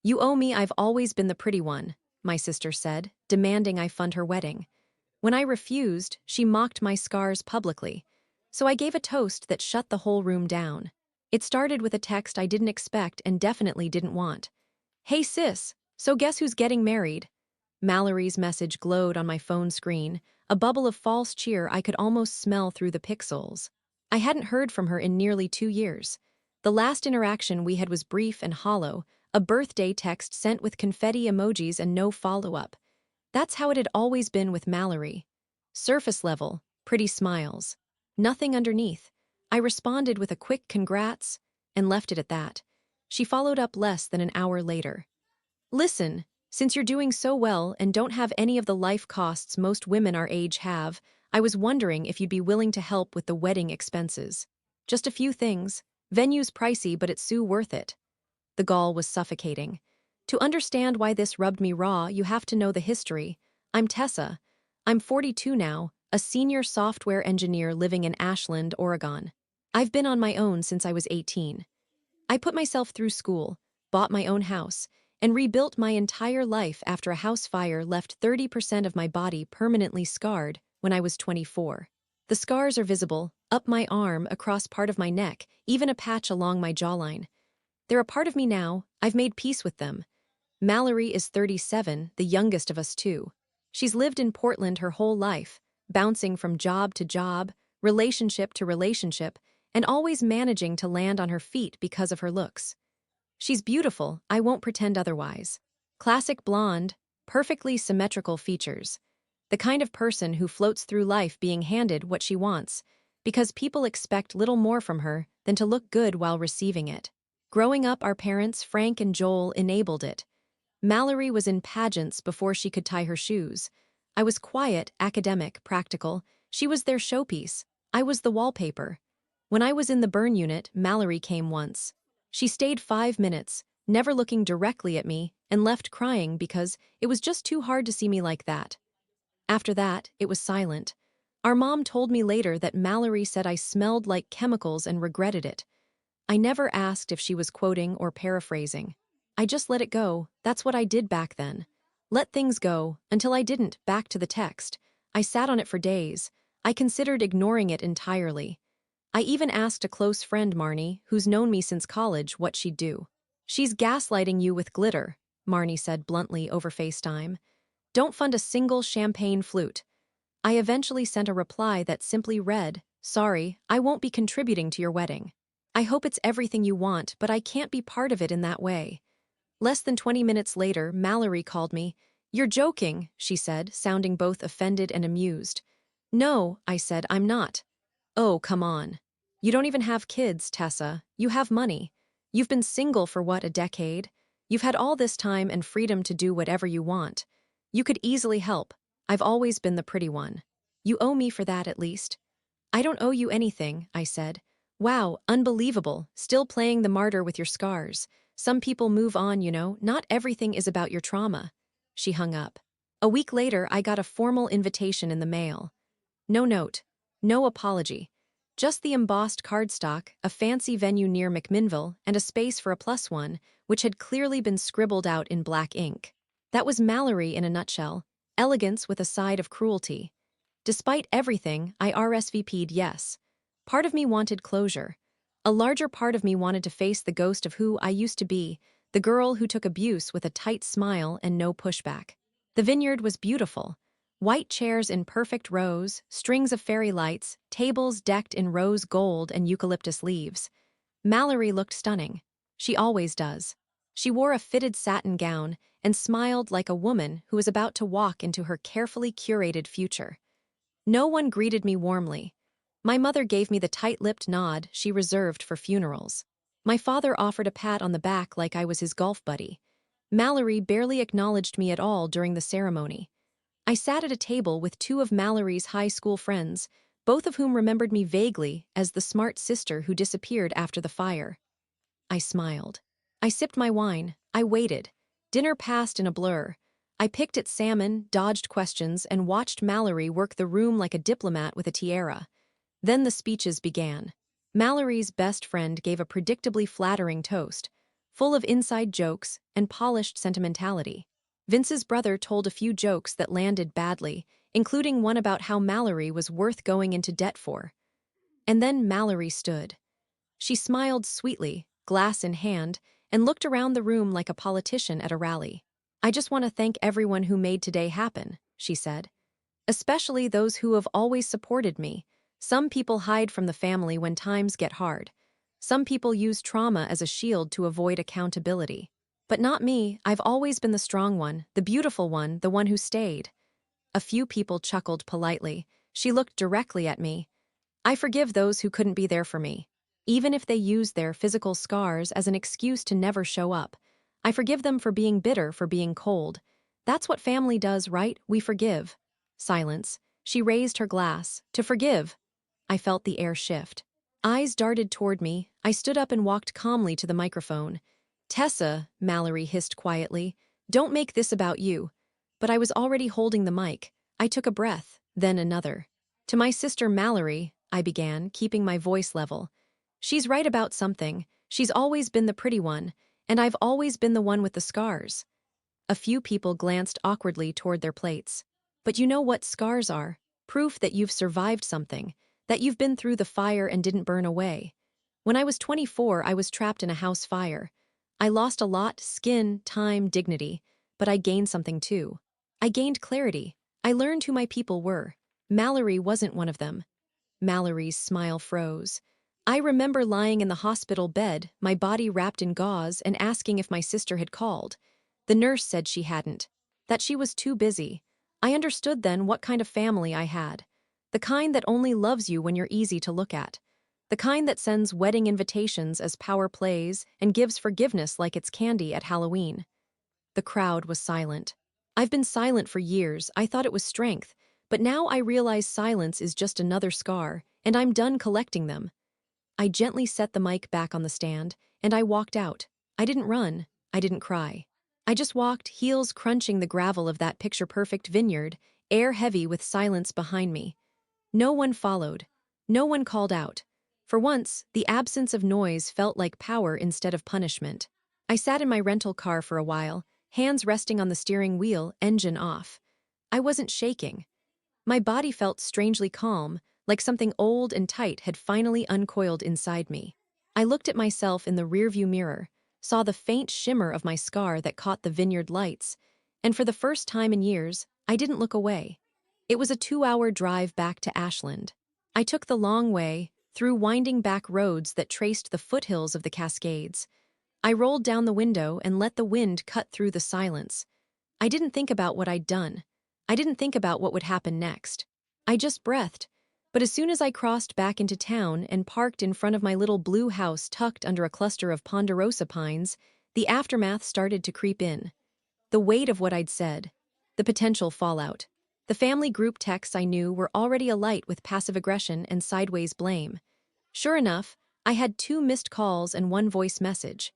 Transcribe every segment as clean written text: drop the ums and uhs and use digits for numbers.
"You owe me, I've always been the pretty one," my sister said, demanding I fund her wedding. When I refused, she mocked my scars publicly. So I gave a toast that shut the whole room down. It started with a text I didn't expect and definitely didn't want. "Hey sis, so guess who's getting married?" Mallory's message glowed on my phone screen, a bubble of false cheer I could almost smell through the pixels. I hadn't heard from her in nearly 2 years. The last interaction we had was brief and hollow, a birthday text sent with confetti emojis and no follow-up. That's how it had always been with Mallory. Surface level, pretty smiles. Nothing underneath. I responded with a quick congrats and left it at that. She followed up less than an hour later. "Listen, since you're doing so well and don't have any of the life costs most women our age have, I was wondering if you'd be willing to help with the wedding expenses. Just a few things. Venue's pricey, but it's so worth it." The gall was suffocating. To understand why this rubbed me raw, you have to know the history. I'm Tessa. I'm 42 now, a senior software engineer living in Ashland, Oregon. I've been on my own since I was 18. I put myself through school, bought my own house, and rebuilt my entire life after a house fire left 30% of my body permanently scarred when I was 24. The scars are visible, up my arm, across part of my neck, even a patch along my jawline. They're a part of me now. I've made peace with them. Mallory is 37, the youngest of us two. She's lived in Portland her whole life, bouncing from job to job, relationship to relationship, and always managing to land on her feet because of her looks. She's beautiful, I won't pretend otherwise. Classic blonde, perfectly symmetrical features. The kind of person who floats through life being handed what she wants, because people expect little more from her than to look good while receiving it. Growing up, our parents, Frank and Joel, enabled it. Mallory was in pageants before she could tie her shoes. I was quiet, academic, practical. She was their showpiece. I was the wallpaper. When I was in the burn unit, Mallory came once. She stayed 5 minutes, never looking directly at me, and left crying because it was just too hard to see me like that. After that, it was silent. Our mom told me later that Mallory said I smelled like chemicals and regretted it. I never asked if she was quoting or paraphrasing. I just let it go. That's what I did back then. Let things go, until I didn't, back to the text. I sat on it for days. I considered ignoring it entirely. I even asked a close friend, Marnie, who's known me since college, what she'd do. "She's gaslighting you with glitter," Marnie said bluntly over FaceTime. "Don't fund a single champagne flute." I eventually sent a reply that simply read, "Sorry, I won't be contributing to your wedding. I hope it's everything you want, but I can't be part of it in that way." Less than 20 minutes later, Mallory called me. "You're joking," she said, sounding both offended and amused. "No," I said, "I'm not." "Oh, come on. You don't even have kids, Tessa. You have money. You've been single for what, a decade? You've had all this time and freedom to do whatever you want. You could easily help. I've always been the pretty one. You owe me for that, at least." "I don't owe you anything," I said. "Wow, unbelievable, still playing the martyr with your scars. Some people move on, you know, not everything is about your trauma." She hung up. A week later, I got a formal invitation in the mail. No note, no apology. Just the embossed cardstock, a fancy venue near McMinnville, and a space for a +1, which had clearly been scribbled out in black ink. That was Mallory in a nutshell, elegance with a side of cruelty. Despite everything, I RSVP'd yes. Part of me wanted closure. A larger part of me wanted to face the ghost of who I used to be, the girl who took abuse with a tight smile and no pushback. The vineyard was beautiful. White chairs in perfect rows, strings of fairy lights, tables decked in rose gold and eucalyptus leaves. Mallory looked stunning. She always does. She wore a fitted satin gown and smiled like a woman who was about to walk into her carefully curated future. No one greeted me warmly. My mother gave me the tight-lipped nod she reserved for funerals. My father offered a pat on the back like I was his golf buddy. Mallory barely acknowledged me at all during the ceremony. I sat at a table with two of Mallory's high school friends, both of whom remembered me vaguely as the smart sister who disappeared after the fire. I smiled. I sipped my wine. I waited. Dinner passed in a blur. I picked at salmon, dodged questions, and watched Mallory work the room like a diplomat with a tiara. Then the speeches began. Mallory's best friend gave a predictably flattering toast. full of inside jokes and polished sentimentality. Vince's brother told a few jokes that landed badly, including one about how Mallory was worth going into debt for. And then Mallory stood. She smiled sweetly, glass in hand, and looked around the room like a politician at a rally. "I just want to thank everyone who made today happen," she said. "Especially those who have always supported me. Some people hide from the family when times get hard. Some people use trauma as a shield to avoid accountability. But not me. I've always been the strong one, the beautiful one, the one who stayed." A few people chuckled politely. She looked directly at me. "I forgive those who couldn't be there for me. Even if they used their physical scars as an excuse to never show up. I forgive them for being bitter, for being cold. That's what family does, right? We forgive." Silence. She raised her glass. "To forgive." I felt the air shift. Eyes darted toward me. I stood up and walked calmly to the microphone. "Tessa," Mallory hissed quietly, "don't make this about you." But I was already holding the mic. I took a breath, then another. "To my sister Mallory," I began, keeping my voice level. "She's right about something. She's always been the pretty one, and I've always been the one with the scars." A few people glanced awkwardly toward their plates. "But you know what scars are? Proof that you've survived something, that you've been through the fire and didn't burn away. When I was 24, I was trapped in a house fire. I lost a lot, skin, time, dignity, but I gained something too. I gained clarity. I learned who my people were. Mallory wasn't one of them." Mallory's smile froze. "I remember lying in the hospital bed, my body wrapped in gauze, and asking if my sister had called. The nurse said she hadn't, that she was too busy. I understood then what kind of family I had. The kind that only loves you when you're easy to look at. The kind that sends wedding invitations as power plays and gives forgiveness like it's candy at Halloween." The crowd was silent. I've been silent for years. I thought it was strength. But now I realize silence is just another scar, and I'm done collecting them. I gently set the mic back on the stand, and I walked out. I didn't run. I didn't cry. I just walked, heels crunching the gravel of that picture-perfect vineyard, air heavy with silence behind me. No one followed. No one called out. For once, the absence of noise felt like power instead of punishment. I sat in my rental car for a while, hands resting on the steering wheel, engine off. I wasn't shaking. My body felt strangely calm, like something old and tight had finally uncoiled inside me. I looked at myself in the rearview mirror, saw the faint shimmer of my scar that caught the vineyard lights, and for the first time in years, I didn't look away. It was a 2-hour drive back to Ashland. I took the long way, through winding back roads that traced the foothills of the Cascades. I rolled down the window and let the wind cut through the silence. I didn't think about what I'd done. I didn't think about what would happen next. I just breathed. But as soon as I crossed back into town and parked in front of my little blue house tucked under a cluster of ponderosa pines, the aftermath started to creep in. The weight of what I'd said. The potential fallout. The family group texts I knew were already alight with passive aggression and sideways blame. Sure enough, I had 2 missed calls and 1 voice message.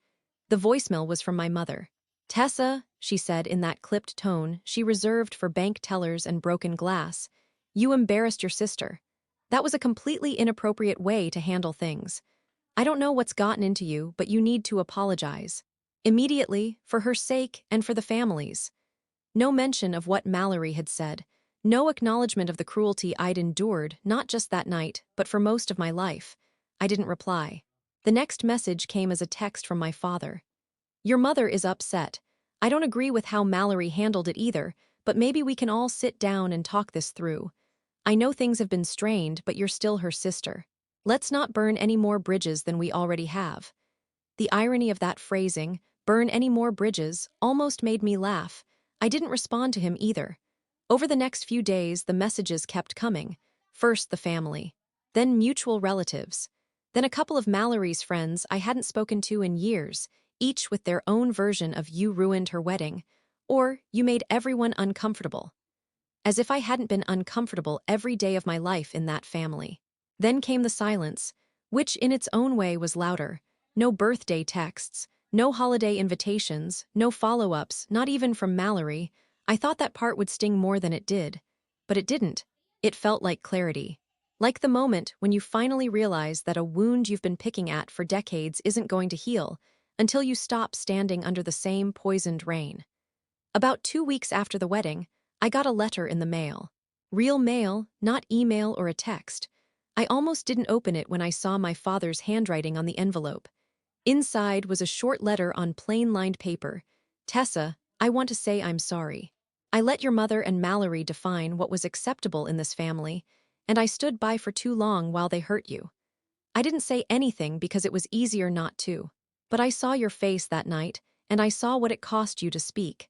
The voicemail was from my mother. "Tessa," she said in that clipped tone she reserved for bank tellers and broken glass, "you embarrassed your sister. That was a completely inappropriate way to handle things. I don't know what's gotten into you, but you need to apologize. Immediately, for her sake and for the family's." No mention of what Mallory had said. No acknowledgement of the cruelty I'd endured, not just that night, but for most of my life. I didn't reply. The next message came as a text from my father. "Your mother is upset. I don't agree with how Mallory handled it either, but maybe we can all sit down and talk this through. I know things have been strained, but you're still her sister. Let's not burn any more bridges than we already have." The irony of that phrasing, "burn any more bridges," almost made me laugh. I didn't respond to him either. Over the next few days, the messages kept coming. First the family, then mutual relatives, then a couple of Mallory's friends I hadn't spoken to in years, each with their own version of "you ruined her wedding," or "you made everyone uncomfortable." As if I hadn't been uncomfortable every day of my life in that family. Then came the silence, which in its own way was louder. No birthday texts, no holiday invitations, no follow-ups, not even from Mallory. I thought that part would sting more than it did. But it didn't. It felt like clarity. Like the moment when you finally realize that a wound you've been picking at for decades isn't going to heal, until you stop standing under the same poisoned rain. About 2 weeks after the wedding, I got a letter in the mail. Real mail, not email or a text. I almost didn't open it when I saw my father's handwriting on the envelope. Inside was a short letter on plain-lined paper. Tessa, I want to say I'm sorry. I let your mother and Mallory define what was acceptable in this family, and I stood by for too long while they hurt you. I didn't say anything because it was easier not to. But I saw your face that night, and I saw what it cost you to speak.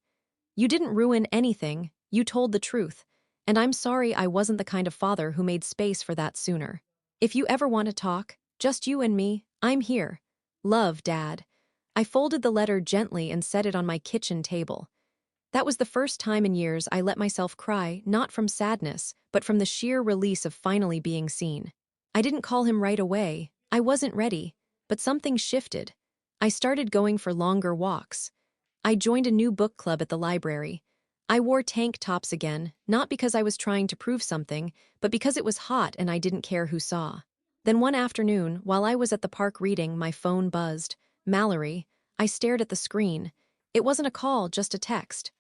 You didn't ruin anything, you told the truth, and I'm sorry I wasn't the kind of father who made space for that sooner. If you ever want to talk, just you and me, I'm here. Love, Dad. I folded the letter gently and set it on my kitchen table. That was the first time in years I let myself cry, not from sadness, but from the sheer release of finally being seen. I didn't call him right away. I wasn't ready, but something shifted. I started going for longer walks. I joined a new book club at the library. I wore tank tops again, not because I was trying to prove something, but because it was hot and I didn't care who saw. Then one afternoon, while I was at the park reading, my phone buzzed. Mallory. I stared at the screen. It wasn't a call, just a text.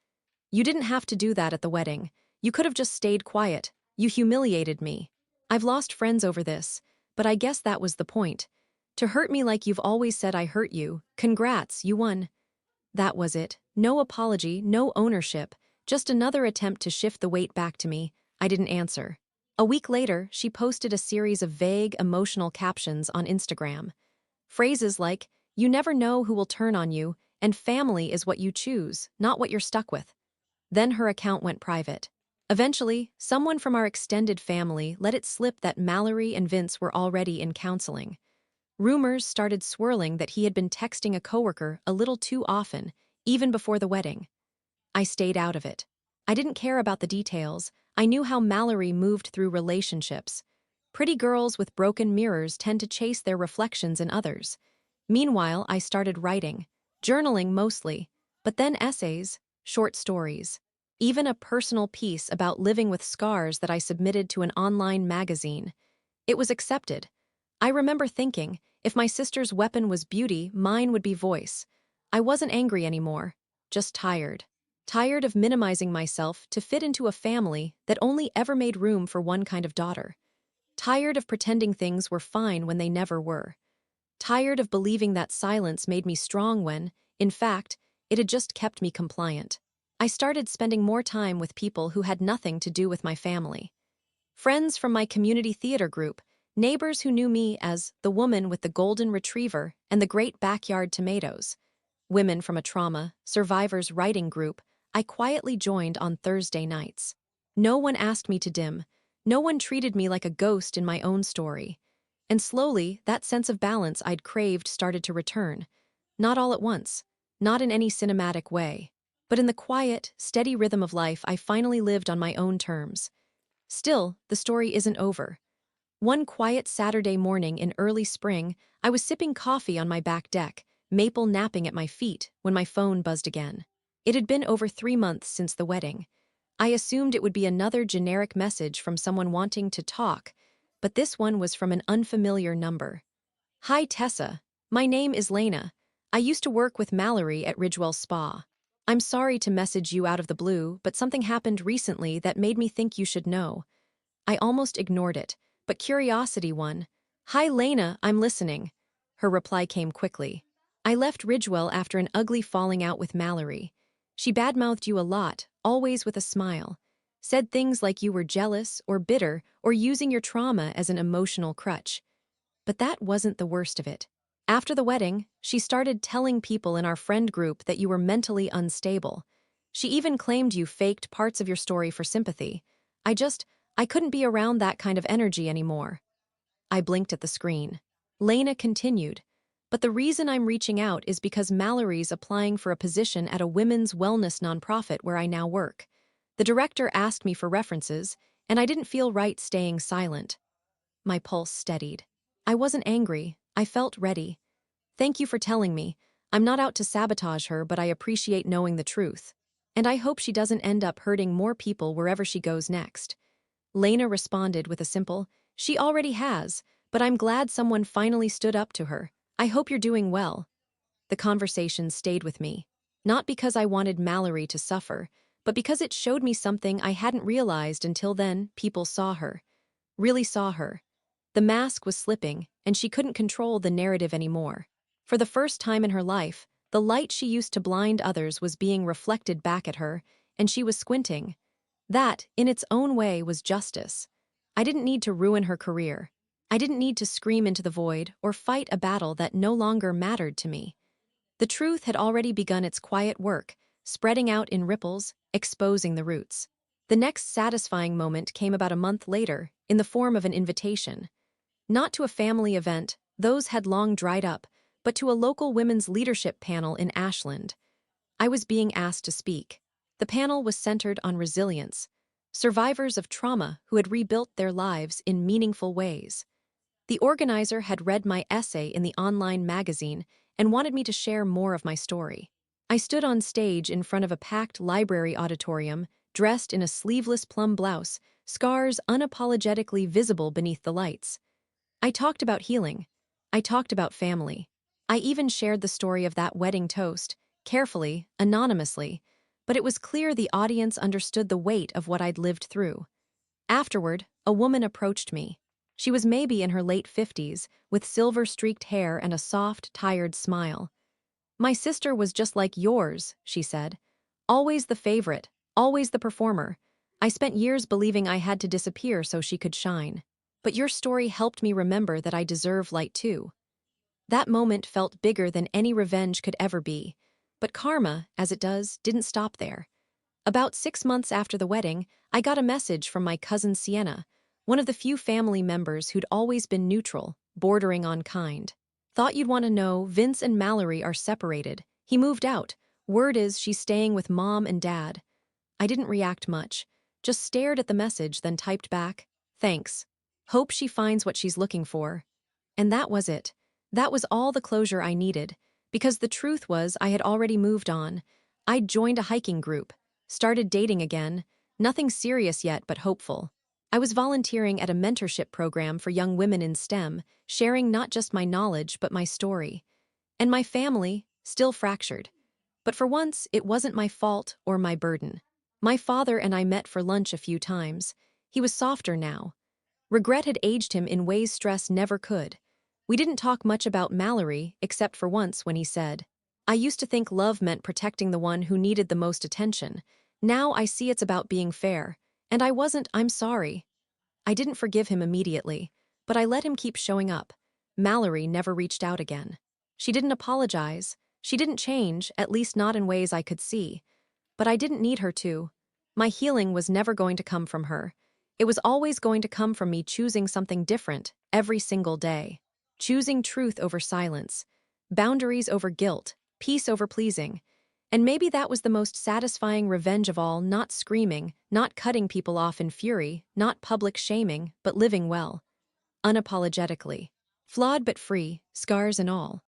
You didn't have to do that at the wedding. You could have just stayed quiet. You humiliated me. I've lost friends over this, but I guess that was the point. To hurt me like you've always said I hurt you. Congrats, you won. That was it. No apology, no ownership, just another attempt to shift the weight back to me. I didn't answer. A week later, she posted a series of vague, emotional captions on Instagram. Phrases like, "You never know who will turn on you," and "family is what you choose, not what you're stuck with." Then her account went private. Eventually, someone from our extended family let it slip that Mallory and Vince were already in counseling. Rumors started swirling that he had been texting a coworker a little too often, even before the wedding. I stayed out of it. I didn't care about the details. I knew how Mallory moved through relationships. Pretty girls with broken mirrors tend to chase their reflections in others. Meanwhile, I started writing, journaling mostly, but then essays, short stories, even a personal piece about living with scars that I submitted to an online magazine. It was accepted. I remember thinking, if my sister's weapon was beauty, mine would be voice. I wasn't angry anymore, just tired. Tired of minimizing myself to fit into a family that only ever made room for one kind of daughter. Tired of pretending things were fine when they never were. Tired of believing that silence made me strong when, in fact, it had just kept me compliant. I started spending more time with people who had nothing to do with my family. Friends from my community theater group, neighbors who knew me as the woman with the golden retriever and the great backyard tomatoes. Women from a trauma survivors writing group I quietly joined on Thursday nights. No one asked me to dim. No one treated me like a ghost in my own story. And slowly, that sense of balance I'd craved started to return. Not all at once, not in any cinematic way, but in the quiet, steady rhythm of life I finally lived on my own terms. Still, the story isn't over. One quiet Saturday morning in early spring, I was sipping coffee on my back deck, Maple napping at my feet, when my phone buzzed again. It had been over 3 months since the wedding. I assumed it would be another generic message from someone wanting to talk, but this one was from an unfamiliar number. Hi Tessa, my name is Lena. I used to work with Mallory at Ridgewell Spa. I'm sorry to message you out of the blue, but something happened recently that made me think you should know. I almost ignored it, but curiosity won. Hi Lena, I'm listening. Her reply came quickly. I left Ridgewell after an ugly falling out with Mallory. She badmouthed you a lot, always with a smile. Said things like you were jealous or bitter or using your trauma as an emotional crutch. But that wasn't the worst of it. After the wedding, she started telling people in our friend group that you were mentally unstable. She even claimed you faked parts of your story for sympathy. I couldn't be around that kind of energy anymore. I blinked at the screen. Lena continued. But the reason I'm reaching out is because Mallory's applying for a position at a women's wellness nonprofit where I now work. The director asked me for references, and I didn't feel right staying silent. My pulse steadied. I wasn't angry. I felt ready. Thank you for telling me. I'm not out to sabotage her, but I appreciate knowing the truth. And I hope she doesn't end up hurting more people wherever she goes next. Lena responded with a simple, she already has, but I'm glad someone finally stood up to her. I hope you're doing well. the conversation stayed with me. Not because I wanted Mallory to suffer, but because it showed me something I hadn't realized until then. People saw her. Really saw her. The mask was slipping, and she couldn't control the narrative anymore. For the first time in her life, the light she used to blind others was being reflected back at her, and she was squinting. That, in its own way, was justice. I didn't need to ruin her career. I didn't need to scream into the void or fight a battle that no longer mattered to me. The truth had already begun its quiet work, spreading out in ripples, exposing the roots. The next satisfying moment came about a month later, in the form of an invitation. Not to a family event, those had long dried up, but to a local women's leadership panel in Ashland. I was being asked to speak. The panel was centered on resilience, survivors of trauma who had rebuilt their lives in meaningful ways. The organizer had read my essay in the online magazine and wanted me to share more of my story. I stood on stage in front of a packed library auditorium, dressed in a sleeveless plum blouse, scars unapologetically visible beneath the lights. I talked about healing. I talked about family. I even shared the story of that wedding toast, carefully, anonymously, but it was clear the audience understood the weight of what I'd lived through. Afterward, a woman approached me. She was maybe in her late 50s, with silver-streaked hair and a soft, tired smile. "My sister was just like yours," she said. "Always the favorite, always the performer. I spent years believing I had to disappear so she could shine. But your story helped me remember that I deserve light too." That moment felt bigger than any revenge could ever be. But karma, as it does, didn't stop there. About 6 months after the wedding, I got a message from my cousin Sienna, one of the few family members who'd always been neutral, bordering on kind. "Thought you'd want to know, Vince and Mallory are separated. He moved out. Word is she's staying with Mom and Dad." I didn't react much, just stared at the message, then typed back, "Thanks. Hope she finds what she's looking for." And that was it. That was all the closure I needed, because the truth was I had already moved on. I'd joined a hiking group, started dating again, nothing serious yet but hopeful. I was volunteering at a mentorship program for young women in STEM, sharing not just my knowledge but my story. And my family, still fractured. But for once, it wasn't my fault or my burden. My father and I met for lunch a few times. He was softer now. Regret had aged him in ways stress never could. We didn't talk much about Mallory, except for once when he said, "I used to think love meant protecting the one who needed the most attention. Now I see it's about being fair. And I wasn't, I'm sorry." I didn't forgive him immediately, but I let him keep showing up. Mallory never reached out again. She didn't apologize. She didn't change, at least not in ways I could see. But I didn't need her to. My healing was never going to come from her. It was always going to come from me choosing something different every single day. Choosing truth over silence, boundaries over guilt, peace over pleasing. And maybe that was the most satisfying revenge of all, not screaming, not cutting people off in fury, not public shaming, but living well. Unapologetically. Flawed but free, scars and all.